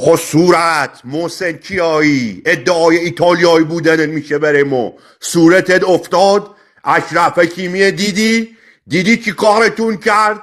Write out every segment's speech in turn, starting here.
خب صورت محسن کیایی ادعای ایتالیایی بودن میشه بره ما صورتت افتاد. اشرف حکیمی دیدی چی کارتون کرد؟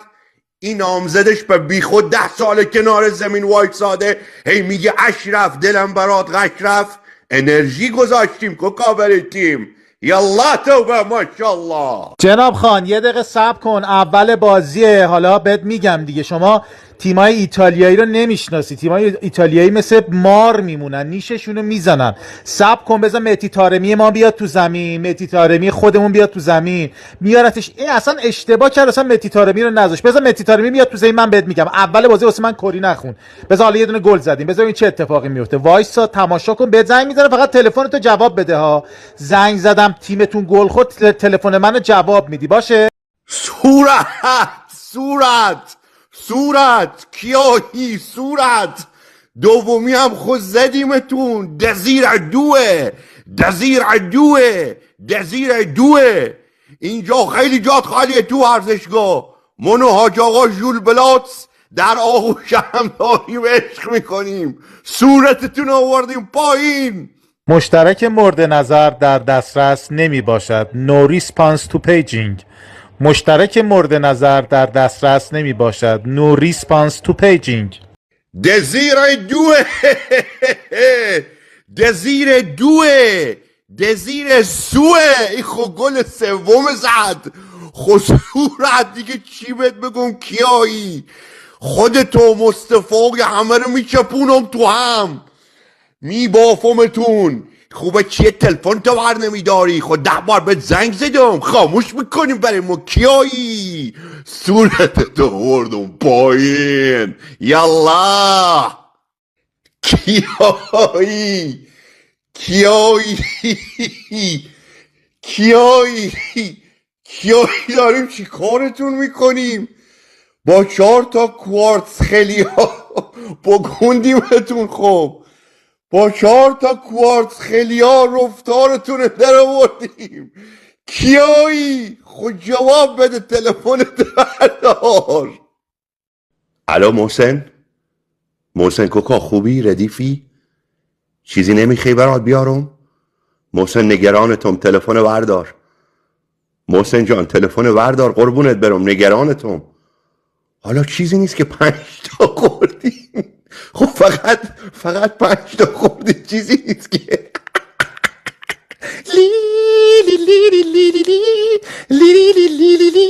این نامزدش به بیخود 10 سال کنار زمین وایساده هی میگه اشرف دلم برات غش انرژی گذاشتیم که کاور تیم. یالله توبه ماشاءالله. جناب خان یه دقیقه صبر کن، اول بازیه، حالا بهت میگم دیگه. شما تیمای ایتالیایی رو نمیشناسی، تیمای ایتالیایی مثل مار میمونن، نیششونو میزنن. صبر کن بذار مهدی طارمی ما بیاد تو زمین، مهدی طارمی خودمون بیاد تو زمین میارتش. این اصلا اشتباه کرد، اصلا مهدی طارمی رو نذاش. بذار مهدی طارمی بیاد تو زمین، من بهت میگم. اول بازی واسه من کری نخون، بذار حالا یه دونه گل زدیم، بذار این چه اتفاقی میفته. وایسا تماشا کن، بهت زنگ میزنه، فقط تلفنتو جواب بده ها. زنگ زدم تیمتون گل خورد، تلفن منو جواب میدی باشه؟ صورت کیایی صورت دومی هم خود زدیمتون. دزیر دوه اینجا خیلی جات خالیه تو ورزشگاه. من و حاج آقا ژول بلاتس در آغوش هم داریم عشق میکنیم. صورتتون آوردیم پایین. مشترک مورد نظر در دسترس نمی باشد. No response to paging. مشترک مورد نظر در دسترس نمی باشد. No response to paging. دزیر سوه این خود گل سوم زد. خود صورت دیگه چی بهت بگم کیایی؟ خودتو مصطفی همه رو میچپونم تو هم میبافمتون. خوبه چیه تلفن تو بر نمیداری؟ خود 10 بار بهت زنگ زدم خاموش میکنیم برای ما کیایی؟ صورتتو آوردم پایین. یالله کیایی داریم چی کارتون میکنیم؟ با 4 تا کوارتز خیلی بگوندیمتون. خب با 4 تا کوارتز خیلی رفتارتون در آوردیم. کیایی؟ خود جواب بده، تلفنت بردار. الو محسن کوکا خوبی؟ ردیفی؟ چیزی نمیخوای برات بیارم؟ محسن نگرانتم، تلفن بردار. محسن جان تلفن بردار قربونت برم، نگرانتم. حالا چیزی نیست که 5 تا خوردیم. خب فقط 5 تا خوردی، چیزی نیست که لی لی لی لی لی لی لی لی لی لی لی لی